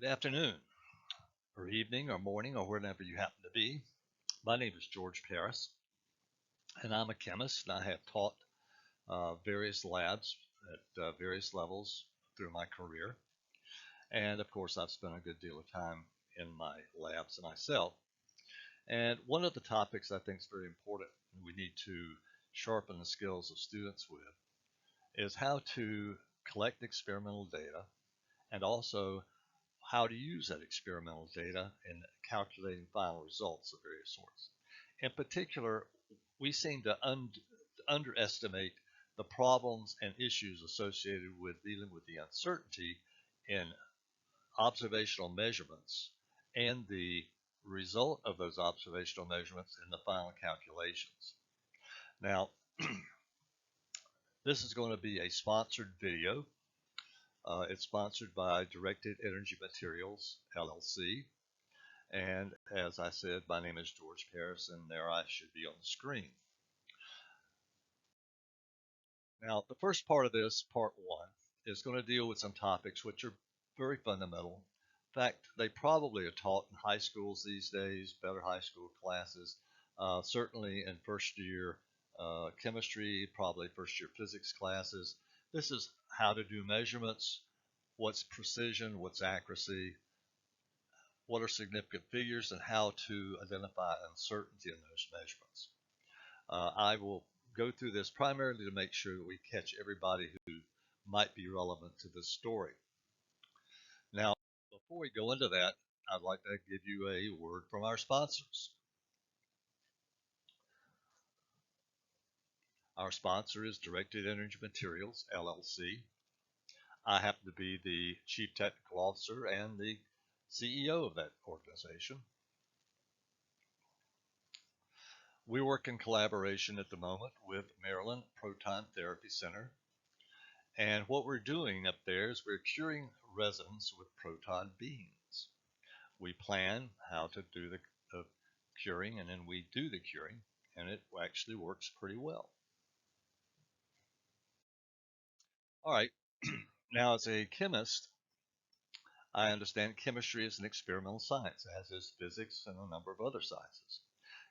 Good afternoon, or evening, or morning, or wherever you happen to be. My name is George Paris, and I'm a chemist, and I have taught various labs at various levels through my career. And of course, I've spent a good deal of time in my labs myself. And one of the topics I think is very important and we need to sharpen the skills of students with is how to collect experimental data and also how to use that experimental data in calculating final results of various sorts. In particular, we seem to underestimate the problems and issues associated with dealing with the uncertainty in observational measurements and the result of those observational measurements in the final calculations. Now, this is going to be a sponsored video. It's sponsored by Directed Energy Materials, LLC. And as I said, my name is George Paris, and there I should be on the screen. Now, the first part of this, part one, is going to deal with some topics which are very fundamental. In fact, they probably are taught in high schools these days, better high school classes, certainly in first year chemistry, probably first year physics classes. This is how to do measurements, what's precision, what's accuracy, what are significant figures, and how to identify uncertainty in those measurements. I will go through this primarily to make sure that we catch everybody who might be relevant to this story. Now, before we go into that, I'd like to give you a word from our sponsors. Our sponsor is Directed Energy Materials, LLC. I happen to be the Chief Technical Officer and the CEO of that organization. We work in collaboration at the moment with Maryland Proton Therapy Center. And what we're doing up there is we're curing resins with proton beams. We plan how to do the curing, and then we do the curing, and it actually works pretty well. All right, now as a chemist, I understand chemistry is an experimental science, as is physics and a number of other sciences.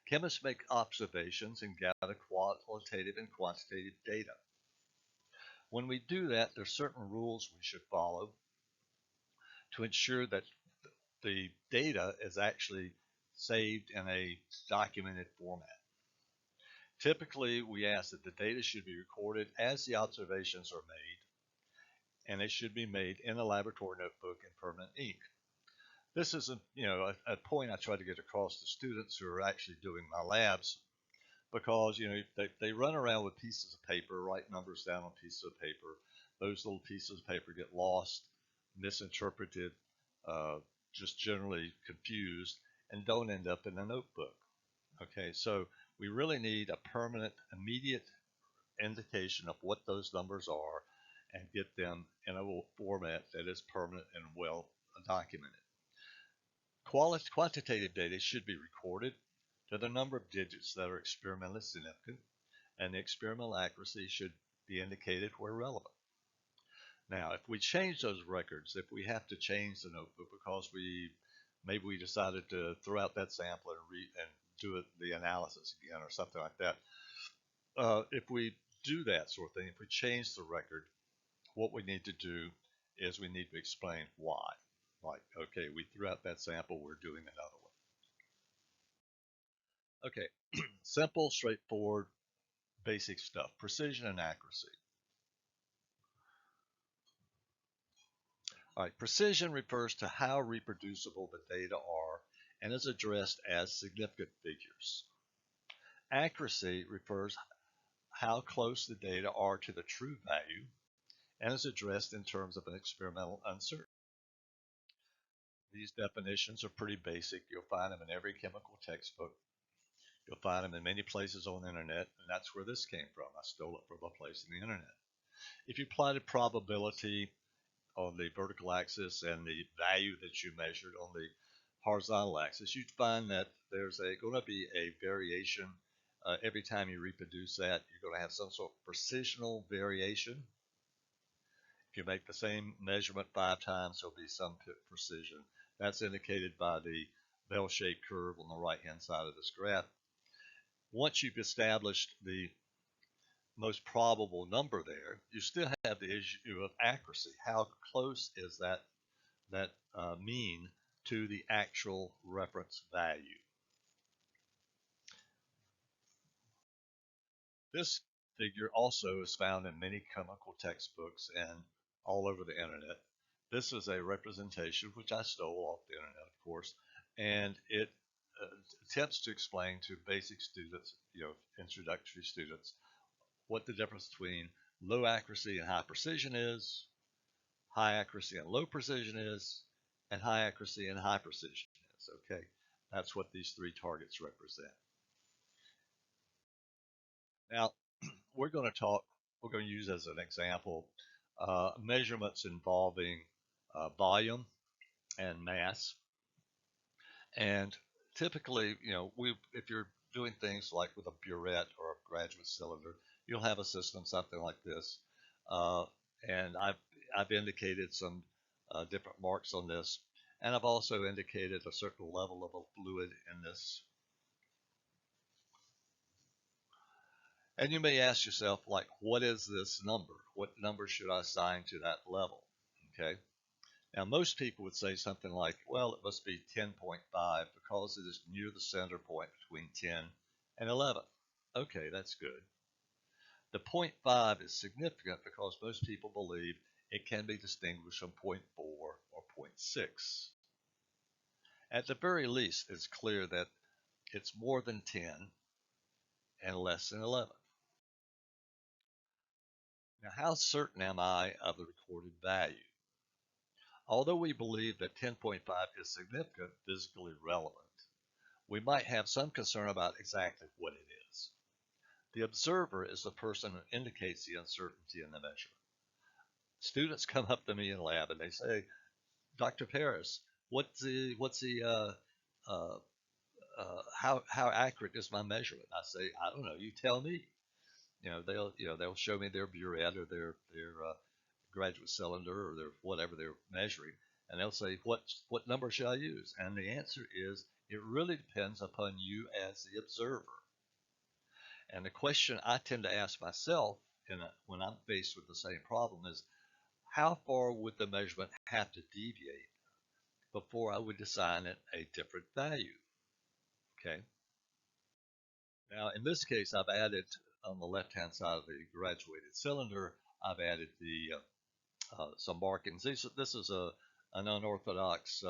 Chemists make observations and gather qualitative and quantitative data. When we do that, there are certain rules we should follow to ensure that the data is actually saved in a documented format. Typically, we ask that the data should be recorded as the observations are made, and they should be made in a laboratory notebook in permanent ink. This is a point I try to get across to students who are actually doing my labs because they run around with pieces of paper, write numbers down on pieces of paper. Those little pieces of paper get lost, misinterpreted, just generally confused, and don't end up in a notebook. Okay, so we really need a permanent, immediate indication of what those numbers are and get them in a format that is permanent and well documented. Quantitative data should be recorded to the number of digits that are experimentally significant, and the experimental accuracy should be indicated where relevant. Now, if we change those records, if we have to change the notebook because maybe we decided to throw out that sample and do the analysis again or something like that, if we do that sort of thing, if we change the record, what we need to do is we need to explain why. Like, okay, we threw out that sample, we're doing another one. Okay, simple, straightforward, basic stuff, precision and accuracy. All right, precision refers to how reproducible the data are and is addressed as significant figures. Accuracy refers how close the data are to the true value and is addressed in terms of an experimental uncertainty. These definitions are pretty basic. You'll find them in every chemical textbook. You'll find them in many places on the internet, and that's where this came from. I stole it from a place in the internet. If you plotted probability on the vertical axis and the value that you measured on the horizontal axis, you'd find that there's going to be a variation every time you reproduce that. You're going to have some sort of precisional variation. If you make the same measurement 5 times, there'll be some precision. That's indicated by the bell-shaped curve on the right-hand side of this graph. Once you've established the most probable number there, you still have the issue of accuracy. How close is that mean to the actual reference value? This figure also is found in many chemical textbooks and all over the internet. This is a representation which I stole off the internet, of course, and it attempts to explain to basic students, introductory students, what the difference between low accuracy and high precision is, high accuracy and low precision is, and high accuracy and high precision is. Okay, that's what these three targets represent. Now, we're going to talk, we're going to use as an example measurements involving volume and mass. And typically, if you're doing things like with a burette or a graduate cylinder, you'll have a system something like this. Uh, and I've indicated some different marks on this, and I've also indicated a certain level of a fluid in this. And you may ask yourself, like, what is this number? What number should I assign to that level? Okay. Now, most people would say something like, well, it must be 10.5 because it is near the center point between 10 and 11. Okay, that's good. The 0.5 is significant because most people believe it can be distinguished from 0.4 or 0.6. At the very least, it's clear that it's more than 10 and less than 11. Now, how certain am I of the recorded value? Although we believe that 10.5 is significant, physically relevant, we might have some concern about exactly what it is. The observer is the person who indicates the uncertainty in the measurement. Students come up to me in lab and they say, Dr. Paris, how accurate is my measurement? I say, I don't know. You tell me. They'll show me their burette or their graduate cylinder or their whatever they're measuring, and they'll say, what number should I use? And the answer is, it really depends upon you as the observer. And the question I tend to ask myself when I'm faced with the same problem is, how far would the measurement have to deviate before I would assign it a different value? Okay. Now, in this case, I've added on the left-hand side of the graduated cylinder, I've added the some markings. This is an unorthodox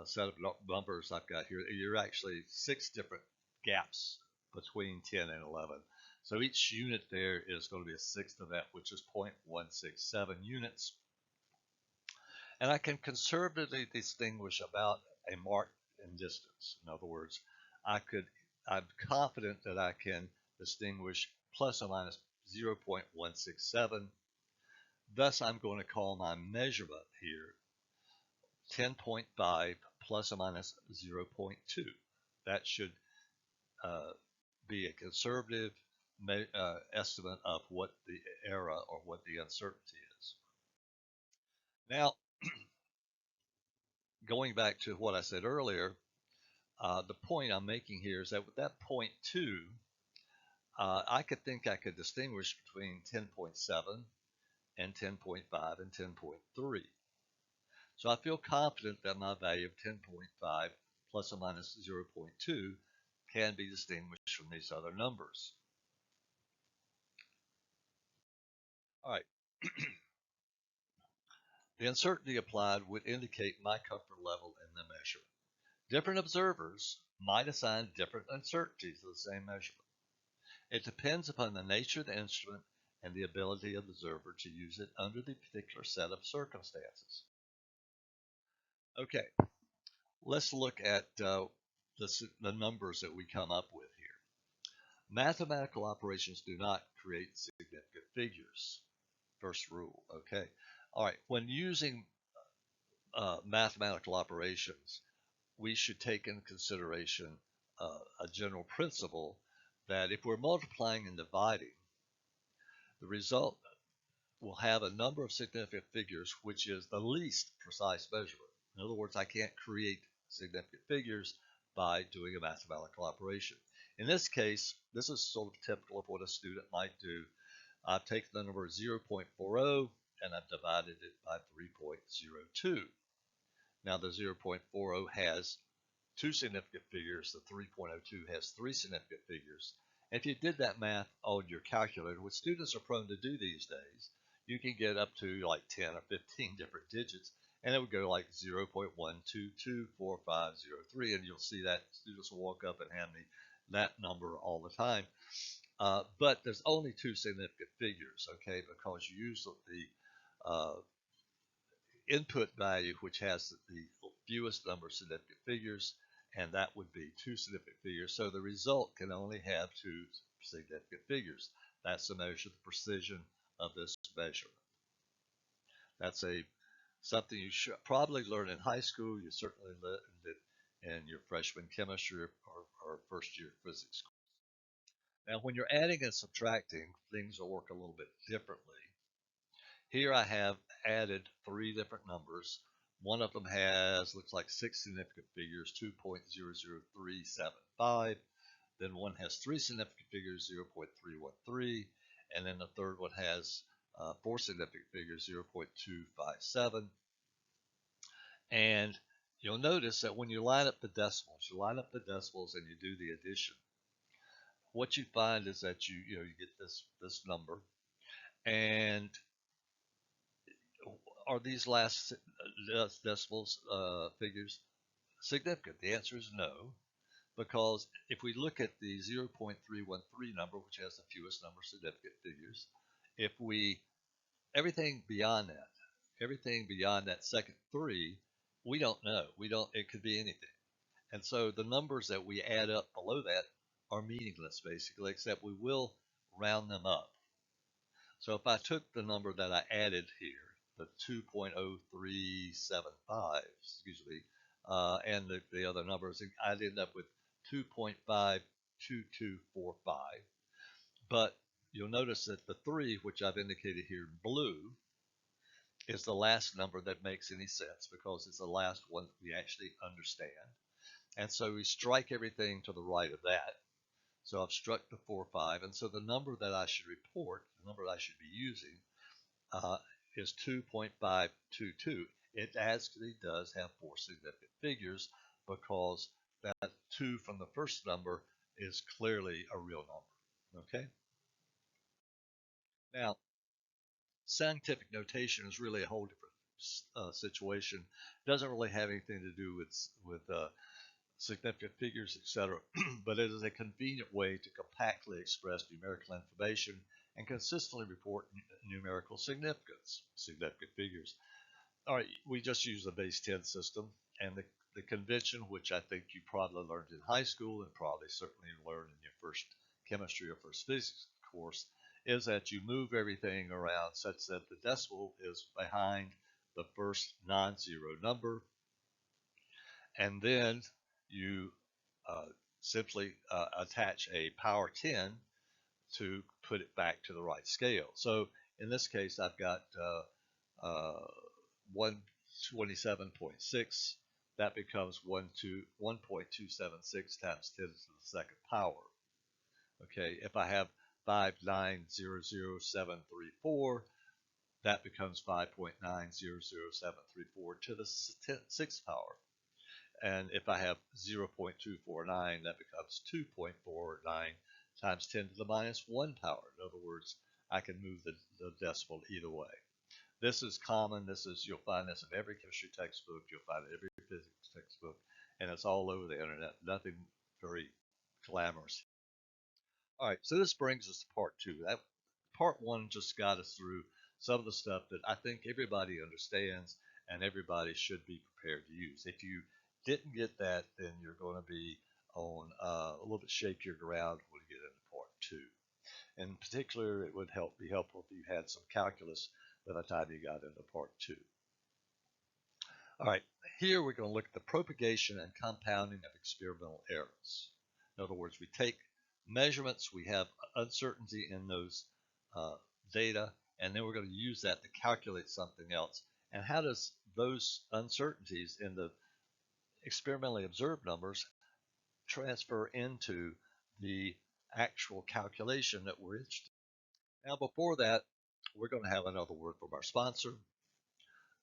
set of numbers I've got here. You're actually 6 different gaps between 10 and 11. So each unit there is going to be a sixth of that, which is 0.167 units. And I can conservatively distinguish about a mark in distance. In other words, I'm confident that I can distinguish plus or minus 0.167. Thus, I'm going to call my measurement here 10.5 plus or minus 0.2. That should be a conservative estimate of what the error or what the uncertainty is. Now, going back to what I said earlier, the point I'm making here is that with that 0.2, I could distinguish between 10.7 and 10.5 and 10.3. So I feel confident that my value of 10.5 plus or minus 0.2 can be distinguished from these other numbers. All right. The uncertainty applied would indicate my comfort level in the measurement. Different observers might assign different uncertainties to the same measurement. It depends upon the nature of the instrument and the ability of the observer to use it under the particular set of circumstances. Okay, let's look at the numbers that we come up with here. Mathematical operations do not create significant figures. First rule, okay? All right, when using mathematical operations, we should take into consideration a general principle that if we're multiplying and dividing, the result will have a number of significant figures, which is the least precise measurement. In other words, I can't create significant figures by doing a mathematical operation. In this case, this is sort of typical of what a student might do. I've taken the number 0.40 and I've divided it by 3.02. Now the 0.40 has two significant figures. The 3.02 has three significant figures. And if you did that math on your calculator, which students are prone to do these days, you can get up to like 10 or 15 different digits, and it would go like 0.1224503, and you'll see that students will walk up and hand me that number all the time. But there's only two significant figures, okay, because you use the input value, which has the fewest number of significant figures, and that would be two significant figures. So the result can only have two significant figures. That's to measure the precision of this measurement. That's something you should probably learn in high school. You certainly learned it in your freshman chemistry or first year physics. Now, when you're adding and subtracting, things will work a little bit differently. Here I have added three different numbers. One of them looks like six significant figures, 2.00375. Then one has three significant figures, 0.313. And then the third one has four significant figures, 0.257. And you'll notice that when you line up the decimals, and you do the addition, what you find is that you get this number. And are these last decimals figures significant? The answer is no, because if we look at the 0.313 number, which has the fewest number of significant figures, if we everything beyond that second three, we don't know. It could be anything. And so the numbers that we add up below that are meaningless, basically, except we will round them up. So if I took the number that I added here, the 2.0375, excuse me, and the other numbers, I'd end up with 2.52245. But you'll notice that the 3, which I've indicated here in blue, is the last number that makes any sense because it's the last one that we actually understand. And so we strike everything to the right of that. So I've struck the 4, 5. And so the number that I should report, the number that I should be using, is 2.522. It actually does have four significant figures because that 2 from the first number is clearly a real number. Okay? Now, scientific notation is really a whole different situation. It doesn't really have anything to do with significant figures, etc. But it is a convenient way to compactly express numerical information and consistently report numerical significant figures. All right, we just use the base 10 system, and the convention, which I think you probably learned in high school and probably certainly learned in your first chemistry or first physics course, is that you move everything around such that the decimal is behind the first non-zero number, and then you simply attach a power 10 to put it back to the right scale. So in this case, I've got 127.6. That becomes 1.276 times 10 to the second power. Okay, if I have 5900734, that becomes 5.900734 to the sixth power. And if I have 0.249, that becomes 2.49 times 10 to the minus 1 power. In other words, I can move the decimal either way. This is common. You'll find this in every chemistry textbook. You'll find it in every physics textbook, and it's all over the internet. Nothing very glamorous. All right, so this brings us to part 2. Part 1 just got us through some of the stuff that I think everybody understands and everybody should be prepared to use. If you didn't get that, then you're going to be on a little bit shakier ground when you get into part 2. In particular, it would be helpful if you had some calculus by the time you got into part 2. All right, here we're going to look at the propagation and compounding of experimental errors. In other words, we take measurements, we have uncertainty in those data, and then we're going to use that to calculate something else. And how does those uncertainties in the experimentally observed numbers transfer into the actual calculation that we're interested in? Now, before that, we're going to have another word from our sponsor.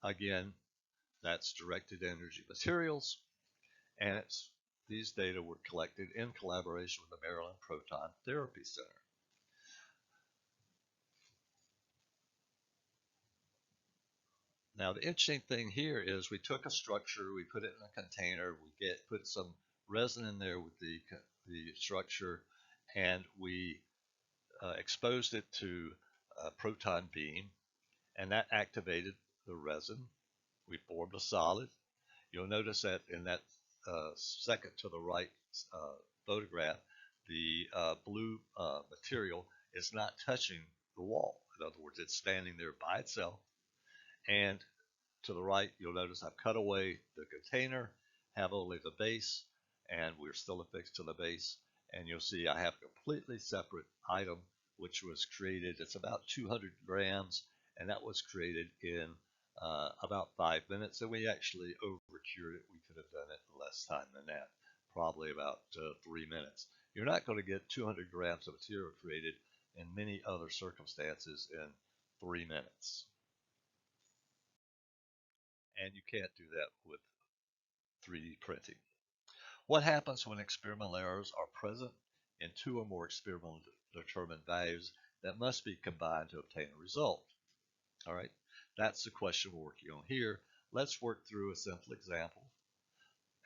Again, that's Directed Energy Materials, and these data were collected in collaboration with the Maryland Proton Therapy Center. Now, the interesting thing here is we took a structure, we put it in a container, we put some resin in there with the structure, and we exposed it to a proton beam, and that activated the resin. We formed a solid. You'll notice that in that second to the right photograph, the blue material is not touching the wall. In other words, it's standing there by itself. And to the right, you'll notice I've cut away the container, have only the base, and we're still affixed to the base. And you'll see I have a completely separate item, which was created. It's about 200 grams, and that was created in about 5 minutes. And we actually over-cured it. We could have done it in less time than that, probably about 3 minutes. You're not going to get 200 grams of material created in many other circumstances in 3 minutes. And you can't do that with 3D printing. What happens when experimental errors are present in two or more experimentally determined values that must be combined to obtain a result? All right, that's the question we're working on here. Let's work through a simple example.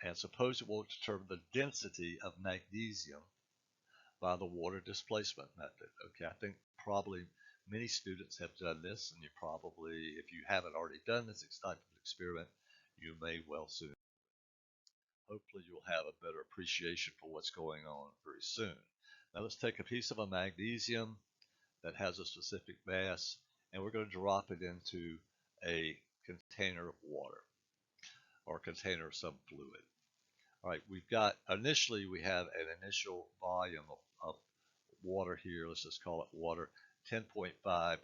And suppose it will determine the density of magnesium by the water displacement method. Okay, I think probably many students have done this, and you probably, if you haven't already done this type of experiment, you may well soon. Hopefully you'll have a better appreciation for what's going on very soon. Now let's take a piece of a magnesium that has a specific mass, and we're going to drop it into a container of water or a container of some fluid. All right, initially we have an initial volume of water here. Let's just call it water, 10.5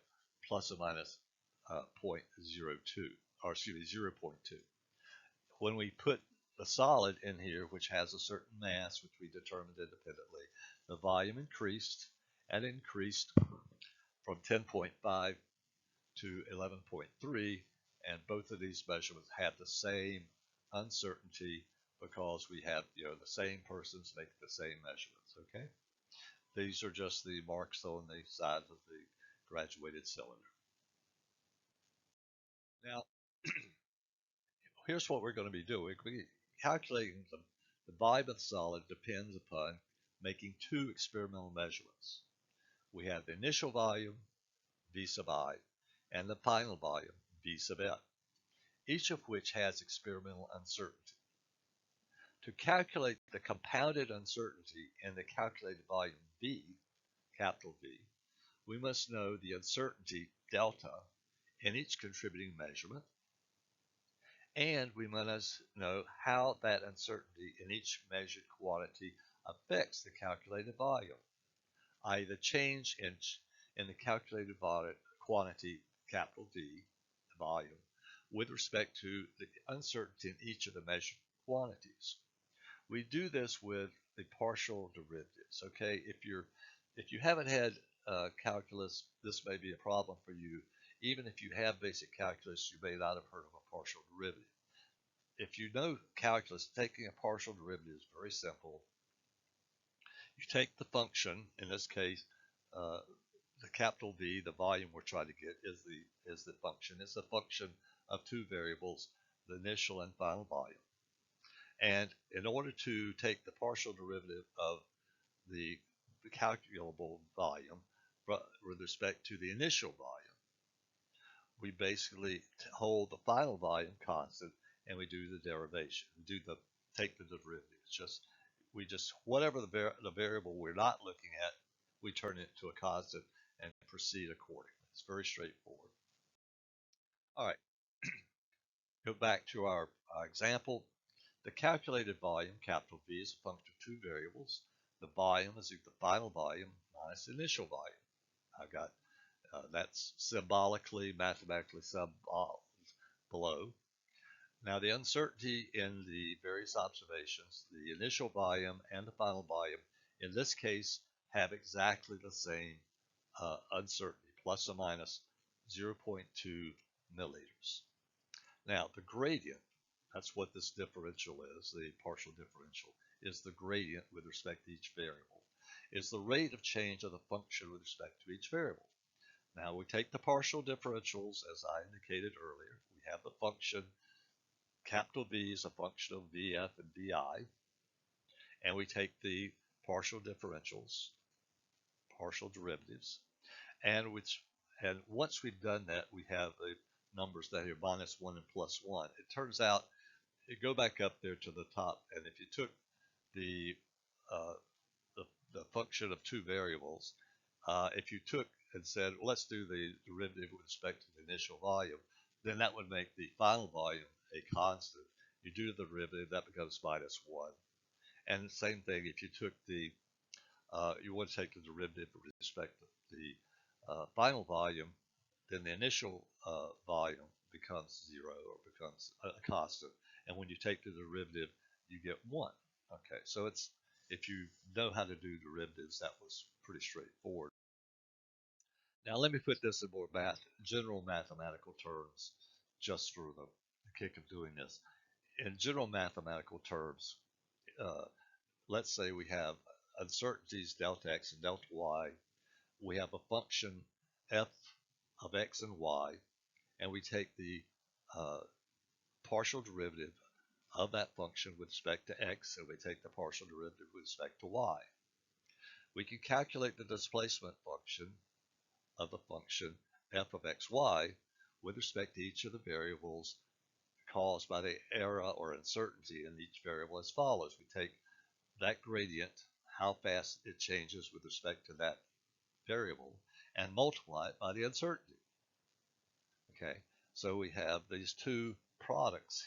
plus or minus 0.02, or excuse me, 0.2. When we put the solid in here, which has a certain mass, which we determined independently, the volume increased and increased from 10.5 to 11.3, and both of these measurements had the same uncertainty because we have, the same persons making the same measurements, okay? These are just the marks on the sides of the graduated cylinder. Now, here's what we're going to be doing. Calculating the volume of the solid depends upon making two experimental measurements. We have the initial volume, V sub I, and the final volume, V sub N, each of which has experimental uncertainty. To calculate the compounded uncertainty in the calculated volume V, capital V, we must know the uncertainty delta in each contributing measurement, and we must know how that uncertainty in each measured quantity affects the calculated volume, i.e. the change in the calculated quantity, capital D, the volume, with respect to the uncertainty in each of the measured quantities. We do this with the partial derivatives. Okay, if you haven't had calculus, this may be a problem for you. Even if you have basic calculus, you may not have heard of a partial derivative. If you know calculus, taking a partial derivative is very simple. You take the function, in this case, the capital V, the volume we're trying to get is the function. It's a function of two variables, the initial and final volume. And in order to take the partial derivative of the calculable volume with respect to the initial volume, we basically hold the final volume constant, and we do the derivation. We take the derivative. Whatever the variable we're not looking at, we turn it to a constant and proceed accordingly. It's very straightforward. All right, go back to our example. The calculated volume, capital V, is a function of two variables. The volume is the final volume minus the initial volume. I've got That's symbolically, mathematically below. Now, the uncertainty in the various observations, the initial volume and the final volume, in this case, have exactly the same uncertainty, plus or minus 0.2 milliliters. Now, the gradient, that's what this differential is, the partial differential, is the gradient with respect to each variable, is the rate of change of the function with respect to each variable. Now, we take the partial differentials, as I indicated earlier. We have the function, capital V is a function of Vf and Vi, and we take the partial differentials, partial derivatives, and once we've done that, we have the numbers that are minus 1 and plus 1. It turns out, you go back up there to the top, and if you took the uh, the function of two variables, if you took and said, well, let's do the derivative with respect to the initial volume, then that would make the final volume a constant. You do the derivative, that becomes minus 1. And the same thing, if you took you want to take the derivative with respect to the final volume, then the initial volume becomes 0 or becomes a constant. And when you take the derivative, you get 1. Okay, so if you know how to do derivatives, that was pretty straightforward. Now let me put this in more general mathematical terms, just for the kick of doing this. In general mathematical terms, uh, let's say we have uncertainties delta x and delta y. We have a function f of x and y, and we take the uh, partial derivative of that function with respect to x, and we take the partial derivative with respect to y. We can calculate the displacement function of the function f of xy with respect to each of the variables caused by the error or uncertainty in each variable as follows. We take that gradient, how fast it changes with respect to that variable, and multiply it by the uncertainty. Okay, so we have these two products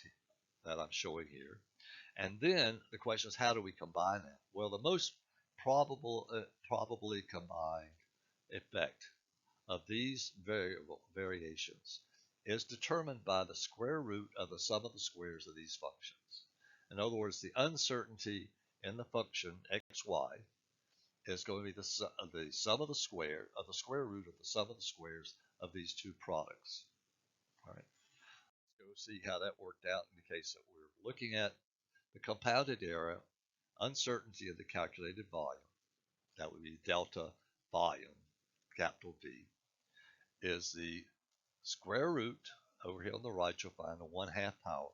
that I'm showing here. And then the question is, how do we combine them? Well, the most probably combined effect of these variations is determined by the square root of the sum of the squares of these functions. In other words, the uncertainty in the function xy is going to be the sum of the square root of the sum of the squares of these two products. All right, let's go see how that worked out in the case that we're looking at. The compounded error, uncertainty of the calculated volume, that would be delta volume, capital V, is the square root, over here on the right you'll find a 1/2 power,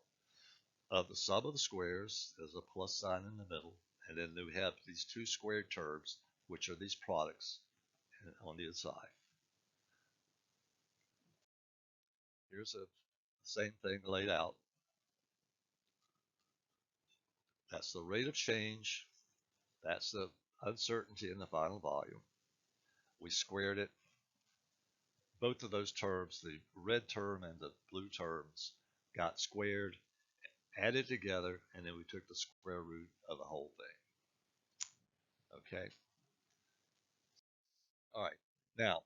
of the sum of the squares. There's a plus sign in the middle, and then we have these two squared terms, which are these products on the inside. Here's the same thing laid out. That's the rate of change. That's the uncertainty in the final volume. We squared it. Both of those terms, the red term and the blue terms, got squared, added together, and then we took the square root of the whole thing. Okay. All right. Now,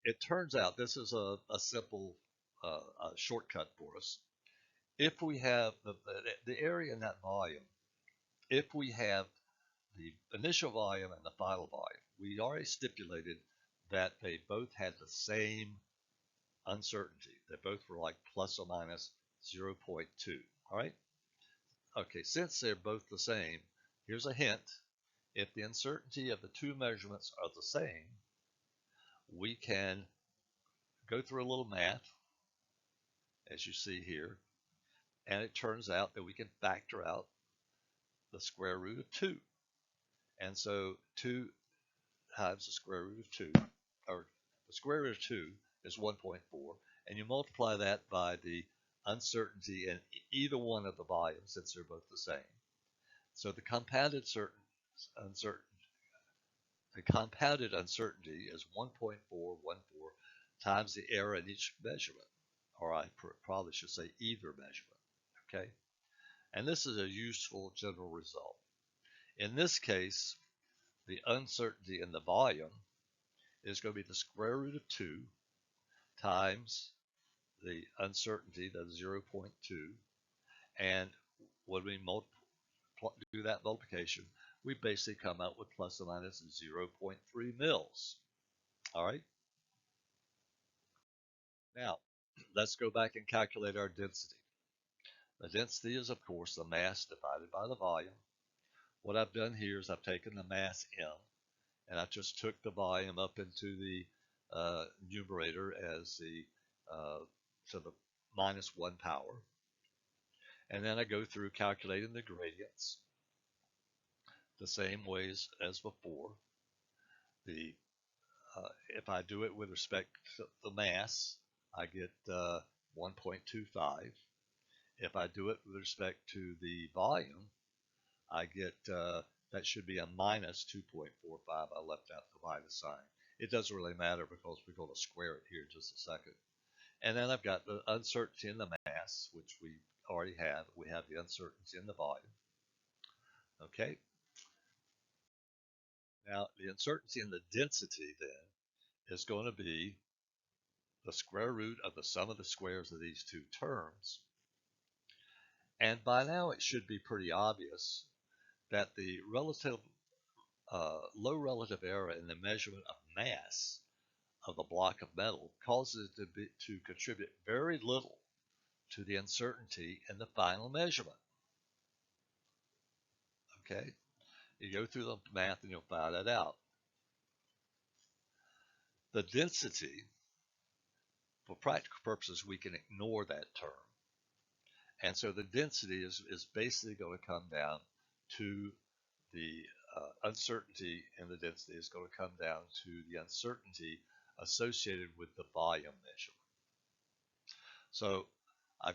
it turns out this is a simple a shortcut for us. If we have the area in that volume, if we have the initial volume and the final volume, we already stipulated that they both had the same uncertainty. They both were like plus or minus 0.2. All right. Okay, since they're both the same, here's a hint. If the uncertainty of the two measurements are the same, we can go through a little math, as you see here, and it turns out that we can factor out the square root of 2. And so 2 times the square root of 2, or the square root of 2 is 1.4, and you multiply that by the uncertainty in either one of the volumes, since they're both the same. So the compounded uncertainty is 1.414 times the error in each measurement, or I probably should say either measurement. Okay, and this is a useful general result. In this case, the uncertainty in the volume is going to be the square root of 2 times the uncertainty, that's 0.2, and when we do that multiplication, we basically come out with plus or minus 0.3 mils. All right. Now, let's go back and calculate our density. The density is, of course, the mass divided by the volume. What I've done here is I've taken the mass M, and I just took the volume up into the numerator as the to the minus 1 power. And then I go through calculating the gradients the same ways as before. The If I do it with respect to the mass, I get 1.25. If I do it with respect to the volume, I get that should be a minus 2.45. I left out the minus sign. It doesn't really matter because we're going to square it here in just a second. And then I've got the uncertainty in the mass, which we already have. We have the uncertainty in the volume. Okay. Now, the uncertainty in the density then is going to be the square root of the sum of the squares of these two terms. And by now it should be pretty obvious that the low relative error in the measurement of mass of the block of metal causes it to contribute very little to the uncertainty in the final measurement. Okay, you go through the math and you'll find that out. The density, for practical purposes, we can ignore that term. And so the density is basically going to come down to the uncertainty in the density is going to come down to the uncertainty associated with the volume measurement. So I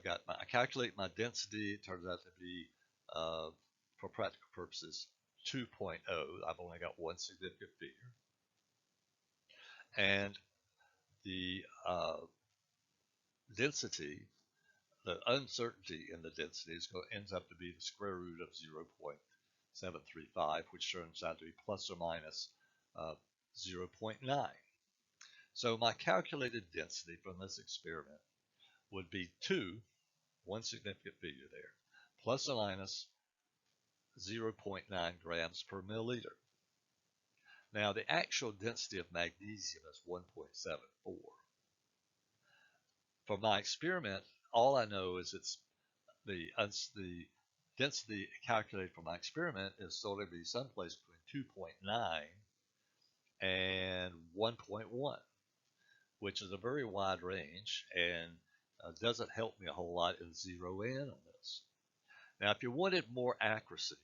calculate my density. It turns out to be, for practical purposes, 2.0. I've only got one significant figure. And the density, the uncertainty in the density ends up to be the square root of 0.735, which turns out to be plus or minus 0.9. So my calculated density from this experiment would be 2, one significant figure there, plus or minus 0.9 grams per milliliter. Now the actual density of magnesium is 1.74. For my experiment, all I know is it's the density calculated for my experiment is sort of be someplace between 2.9 and 1.1, which is a very wide range and doesn't help me a whole lot in zero in on this. Now, if you wanted more accuracy,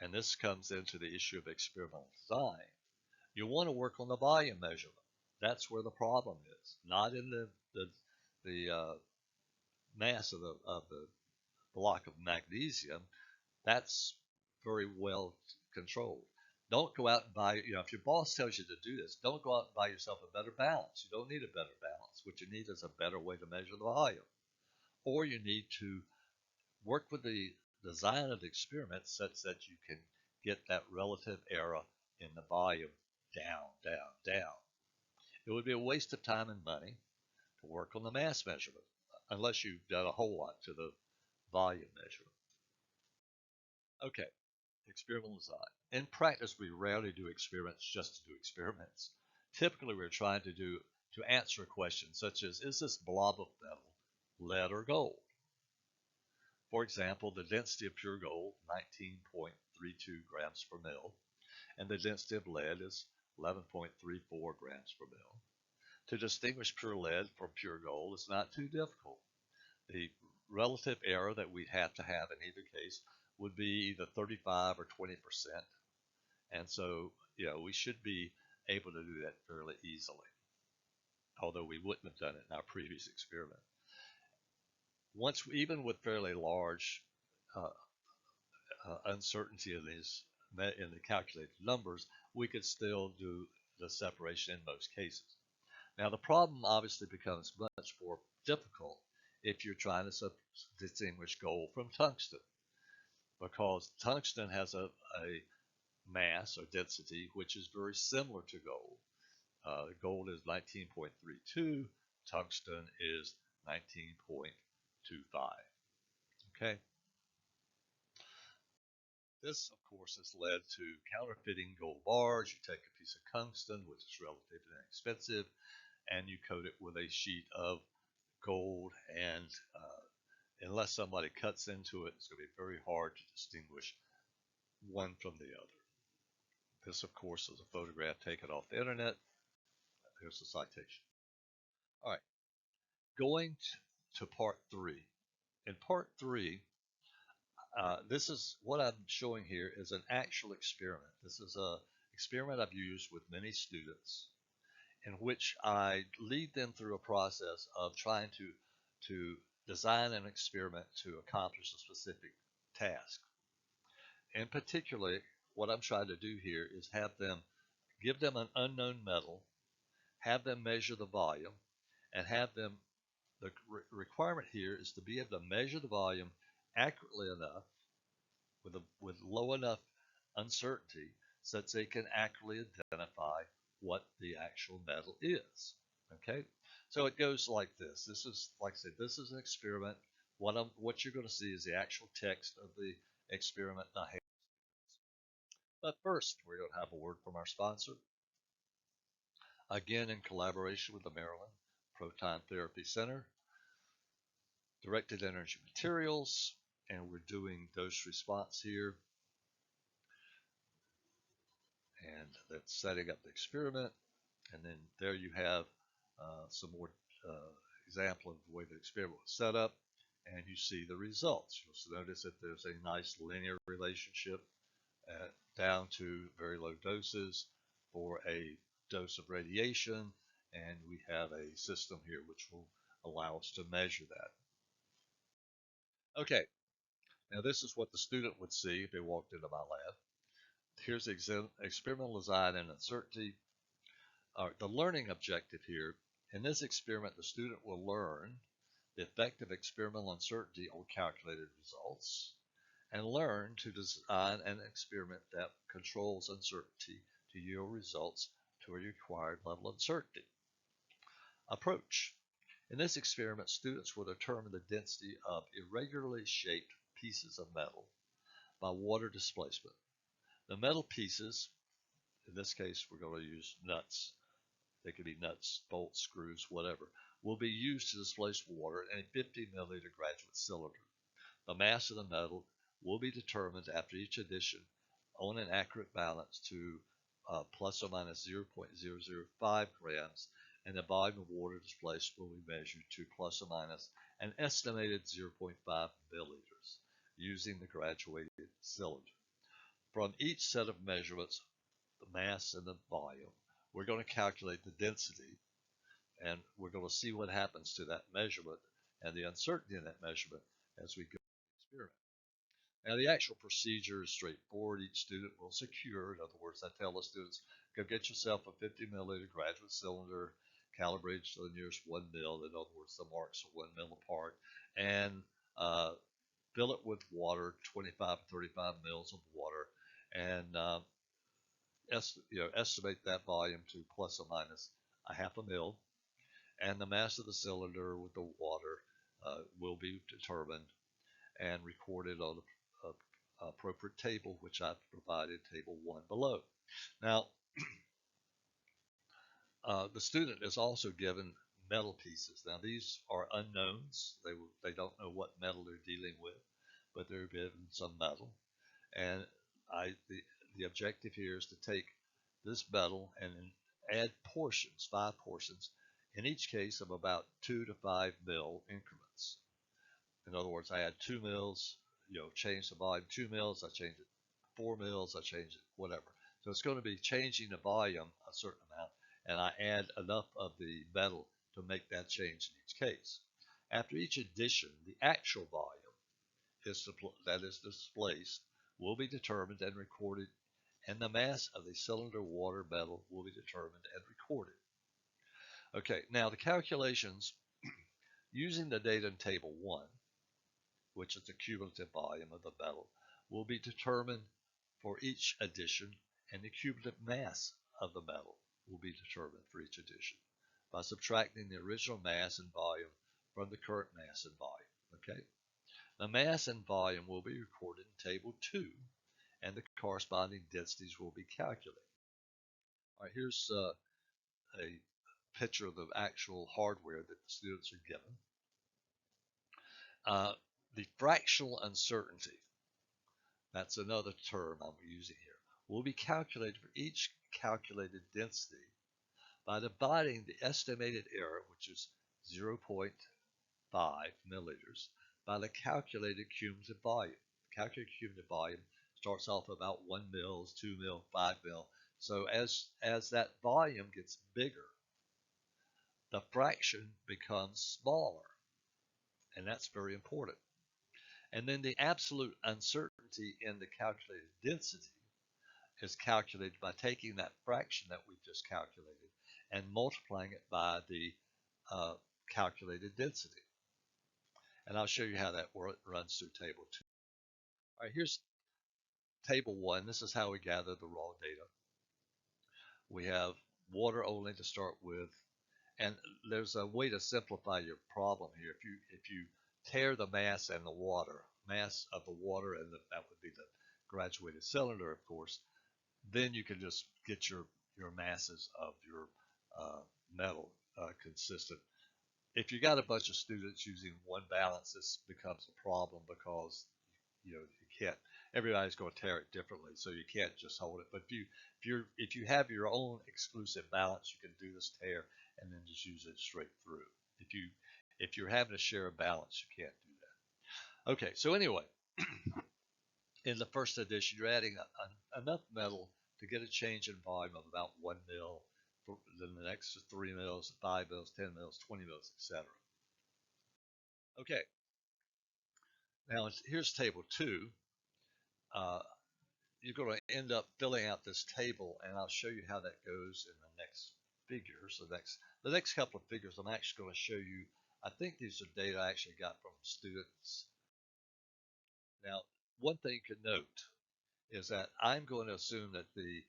and this comes into the issue of experimental design, you want to work on the volume measurement. That's where the problem is, not in the mass of the block of magnesium. That's very well controlled. Don't go out and buy, if your boss tells you to do this, don't go out and buy yourself a better balance. You don't need a better balance. What you need is a better way to measure the volume. Or you need to work with the design of the experiment such that you can get that relative error in the volume down, down, down. It would be a waste of time and money to work on the mass measurement unless you've done a whole lot to the volume measurement. Okay, experimental design. In practice, we rarely do experiments just to do experiments. Typically, we're trying to answer a question such as, is this blob of metal lead or gold? For example, the density of pure gold, 19.32 grams per mil, and the density of lead is 11.34 grams per mil. To distinguish pure lead from pure gold is not too difficult. The relative error that we'd have to have in either case would be either 35 or 20%. And so, we should be able to do that fairly easily, although we wouldn't have done it in our previous experiment. Even with fairly large uncertainty in the calculated numbers, we could still do the separation in most cases. Now, the problem obviously becomes much more difficult if you're trying to distinguish gold from tungsten, because tungsten has a mass or density which is very similar to gold. Gold is 19.32. Tungsten is 19.25. Okay. This, of course, has led to counterfeiting gold bars. You take a piece of tungsten, which is relatively inexpensive, and you coat it with a sheet of gold. And unless somebody cuts into it, it's going to be very hard to distinguish one from the other. This, of course, is a photograph taken off the internet. Here's the citation. All right, going to part three. In part three, this is what I'm showing here is an actual experiment. This is a experiment I've used with many students in which I lead them through a process of trying to design an experiment to accomplish a specific task. In particular, what I'm trying to do here is have them give them an unknown metal, have them measure the volume, and have them the requirement here is to be able to measure the volume accurately enough with low enough uncertainty so that they can accurately identify what the actual metal is. Okay, so it goes like this. This is, like I said, this is an experiment. What you're going to see is the actual text of the experiment. But first, we're going to have a word from our sponsor. Again, in collaboration with the Maryland Proton Therapy Center, Directed Energy Materials, and we're doing dose response here. And that's setting up the experiment. And then there you have some more example of the way the experiment was set up, and you see the results. You'll notice that there's a nice linear relationship down to very low doses for a dose of radiation, and we have a system here which will allow us to measure that. Okay, now this is what the student would see if they walked into my lab. Here's the experimental design and uncertainty. The learning objective here, in this experiment, the student will learn the effect of experimental uncertainty on calculated results and learn to design an experiment that controls uncertainty to yield results to a required level of uncertainty. Approach. In this experiment, students will determine the density of irregularly shaped pieces of metal by water displacement. The metal pieces, in this case, we're going to use nuts. They could be nuts, bolts, screws, whatever, will be used to displace water in a 50 milliliter graduate cylinder. The mass of the metal will be determined after each addition on an accurate balance to plus or minus 0.005 grams, and the volume of water displaced will be measured to plus or minus an estimated 0.5 milliliters using the graduated cylinder. From each set of measurements, the mass and the volume, we're going to calculate the density, and we're going to see what happens to that measurement and the uncertainty in that measurement as we go through the experiment. Now, the actual procedure is straightforward. Each student will secure, in other words, I tell the students, go get yourself a 50 milliliter graduate cylinder, calibrated to the nearest 1 mil. In other words, the marks are 1 mil apart, and fill it with water, 25 to 35 mils of water, and estimate that volume to plus or minus a half a mil, and the mass of the cylinder with the water will be determined and recorded on an appropriate table, which I've provided, table 1 below. Now, the student is also given metal pieces. Now, these are unknowns. They don't know what metal they're dealing with, but they're given some metal. And the objective here is to take this metal and add portions, 5 portions, in each case of about 2 to 5 mil increments. In other words, I add 2 mils, change the volume 2 mils, I change it 4 mils, I change it whatever. So it's going to be changing the volume a certain amount, and I add enough of the metal to make that change in each case. After each addition, the actual volume that is displaced will be determined and recorded, and the mass of the cylinder water metal will be determined and recorded. Okay, now the calculations using the data in table 1, which is the cumulative volume of the metal, will be determined for each addition and the cumulative mass of the metal. will be determined for each addition by subtracting the original mass and volume from the current mass and volume. Okay? The mass and volume will be recorded in Table 2, and the corresponding densities will be calculated. All right, here's a picture of the actual hardware that the students are given. The fractional uncertainty, that's another term I'm using here, will be calculated for each calculated density by dividing the estimated error, which is 0.5 milliliters, by the calculated cumulative volume. The calculated cumulative volume starts off about 1 mils, 2 mil, 5 mil. So as that volume gets bigger, the fraction becomes smaller, and that's very important. And then the absolute uncertainty in the calculated density is calculated by taking that fraction that we've just calculated and multiplying it by the calculated density. And I'll show you how that runs through table 2. All right, here's table 1. This is how we gather the raw data. We have water only to start with, and there's a way to simplify your problem here. If you tear the mass and the water, mass of the water, and that would be the graduated cylinder, of course, then you can just get your masses of your metal consistent. If you got a bunch of students using one balance, this becomes a problem because you can't. Everybody's going to tear it differently, so you can't just hold it. But if you have your own exclusive balance, you can do this tear and then just use it straight through. If you're having to share a balance, you can't do that. Okay, so anyway, in the first addition, you're adding enough metal to get a change in volume of about 1 mil. Then the next is 3 mils, 5 mils, 10 mils, 20 mils, etc. Okay, now here's table 2. You're going to end up filling out this table, and I'll show you how that goes in the next figures. The next couple of figures, I'm actually going to show you. I think these are data I actually got from students. Now, one thing you can note is that I'm going to assume that the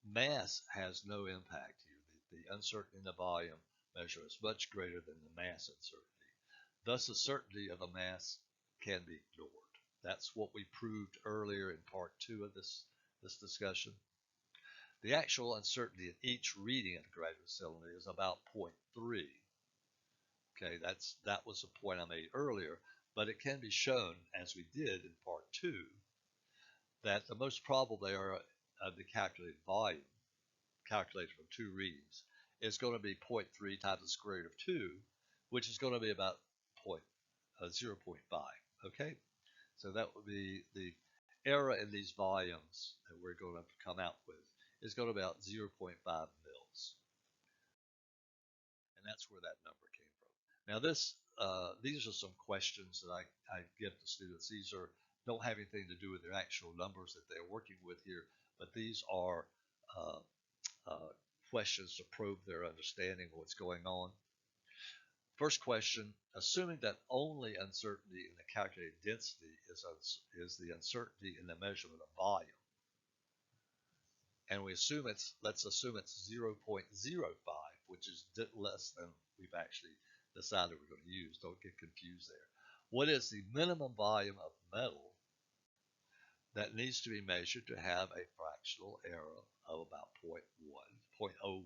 mass has no impact here. The uncertainty in the volume measure is much greater than the mass uncertainty. Thus, the certainty of a mass can be ignored. That's what we proved earlier in part 2 of this discussion. The actual uncertainty at each reading of the graduate cylinder is about 0.3. Okay, that was a point I made earlier, but it can be shown, as we did in part 2, that the most probable error of the calculated volume, calculated from 2 readings, is going to be 0.3 times the square root of 2, which is going to be about 0.5. Okay, so that would be the error in these volumes that we're going to come out with is going to be about 0.5 mils. And that's where that number came from. Now these are some questions that I give to students. These don't have anything to do with their actual numbers that they're working with here, but these are questions to probe their understanding of what's going on. First question, assuming that only uncertainty in the calculated density is the uncertainty in the measurement of volume, and let's assume it's 0.05, which is less than we've actually decided we're going to use. Don't get confused there. What is the minimum volume of metal that needs to be measured to have a fractional error of about 0.01 of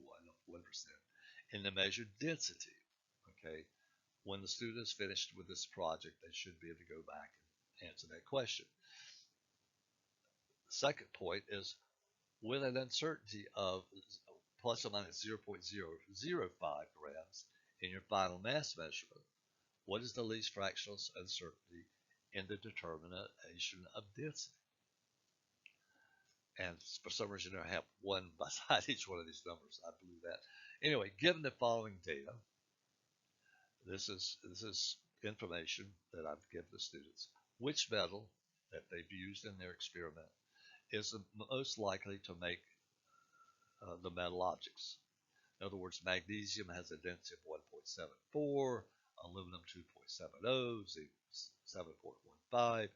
1% in the measured density? Okay, when the student is finished with this project, they should be able to go back and answer that question. The second point is, with an uncertainty of plus or minus 0.005 grams in your final mass measurement, what is the least fractional uncertainty in the determination of density? And for some reason, I have one beside each one of these numbers. I blew that. Anyway, given the following data, this is information that I've given the students. Which metal that they've used in their experiment is the most likely to make the metal objects? In other words, magnesium has a density of 1.74, aluminum 2.70, zinc 7.15,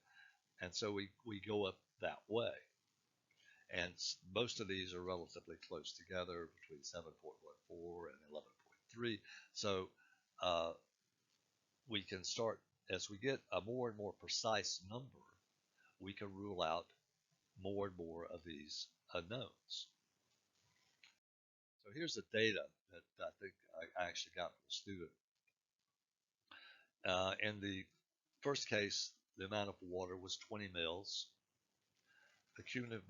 and so we go up that way. and most of these are relatively close together between 7.14 and 11.3. So uh, we can start, as we get a more and more precise number, we can rule out more and more of these unknowns. So here's the data that I think I actually got from a student. In the first case, the amount of water was 20 mils. The cumulative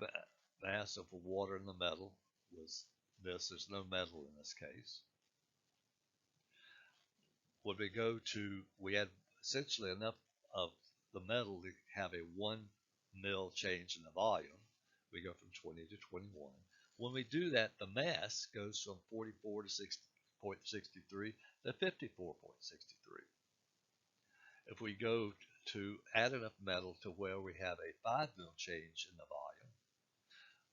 mass of the water in the metal was this. There's no metal in this case. When we go to, we had essentially enough of the metal to have a 1 mil change in the volume. We go from 20 to 21. When we do that, the mass goes from 44 to 6.63 to 54.63. If we go to add enough metal to where we have a 5 mil change in the volume,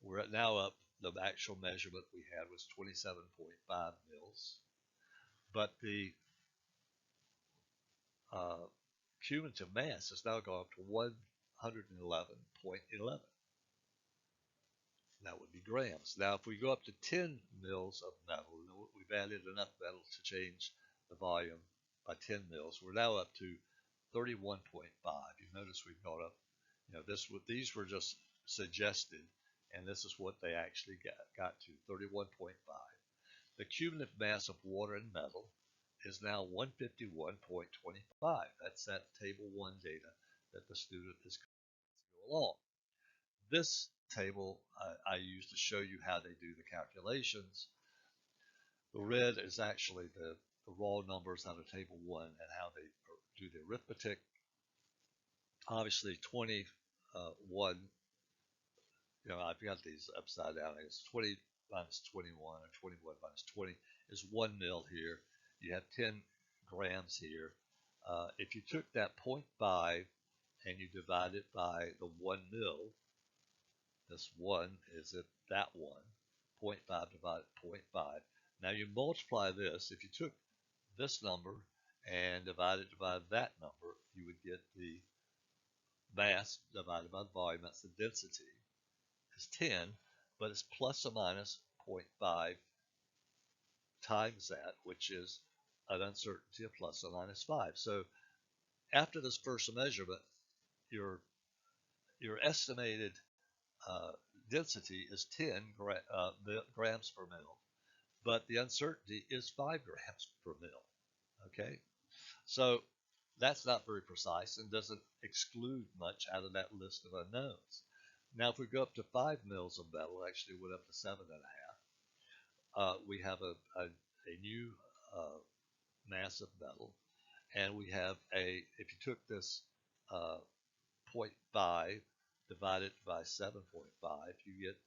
we're now up, the actual measurement we had was 27.5 mils, but the uh, cumulative mass has now gone up to 111.11. That would be grams. Now, if we go up to 10 mils of metal, we've added enough metal to change the volume by 10 mils. We're now up to 31.5. You notice we've gone up. These were just suggested, and this is what they actually got to 31.5. The cumulative mass of water and metal is now 151.25. That's that table 1 data that the student is going to go along. This table I use to show you how they do the calculations. The red is actually the raw numbers out of table 1 and how they do the arithmetic. Obviously 21, I've got these upside down. It's 20 minus 21 or 21 minus 20 is 1 mil here. You have 10 grams here. If you took that 0.5 and you divide it by the 1 mil, this 1 is at that 1, 0.5 divided 0.5. Now you multiply this. If you took this number and divide it by that number, you would get the mass divided by the volume. That's the density. Is 10, but it's plus or minus 0.5 times that, which is an uncertainty of plus or minus 5. So after this first measurement, your estimated density is 10 grams per mil, but the uncertainty is 5 grams per mil. Okay, so that's not very precise and doesn't exclude much out of that list of unknowns. Now, if we go up to 5 mils of metal, actually went up to 7.5. We have a new mass of metal, and we have if you took this 0.5 divided by 7.5, you get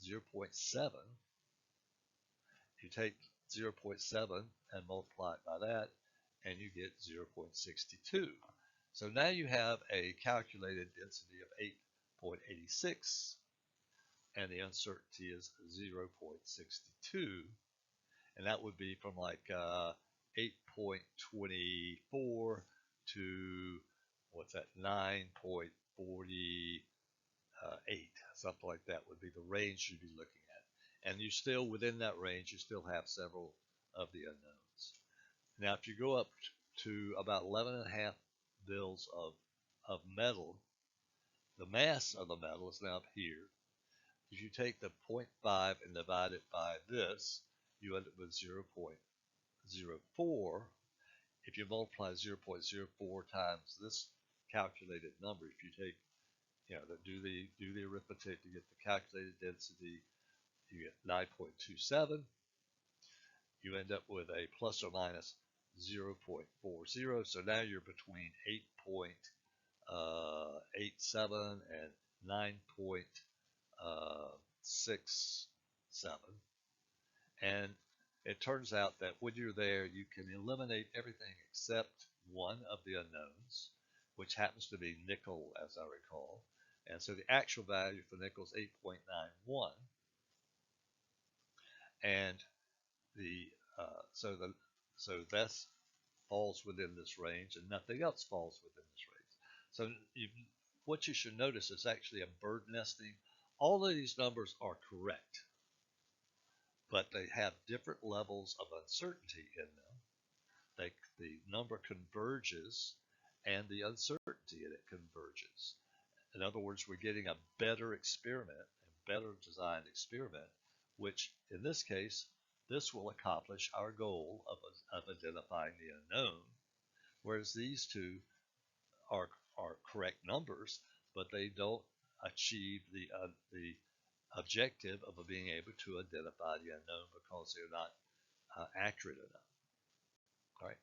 0.7. You take 0.7 and multiply it by that, and you get 0.62. So now you have a calculated density of 8.86, and the uncertainty is 0.62, and that would be from like 8.24 to what's that, 9.48, something like that would be the range you'd be looking at. And you still, within that range, you still have several of the unknowns. Now, if you go up to about 11.5 mils of metal, the mass of the metal is now up here. If you take the 0.5 and divide it by this, you end up with 0.04. If you multiply 0.04 times this calculated number, if you take, do the arithmetic to get the calculated density, you get 9.27. You end up with a plus or minus 0.40. So now you're between 8.87 and 9.67. And it turns out that when you're there, you can eliminate everything except one of the unknowns, which happens to be nickel, as I recall. And so the actual value for nickel is 8.91. And so that falls within this range, and nothing else falls within this range. So what you should notice is actually a bird nesting all of these numbers are correct, but they have different levels of uncertainty in them. The number converges and the uncertainty in it converges. In other words, we're getting a better experiment, a better designed experiment, which in this case, this will accomplish our goal of identifying the unknown, whereas these two are, are correct numbers, but they don't achieve the objective of being able to identify the unknown because they're not accurate enough. All right.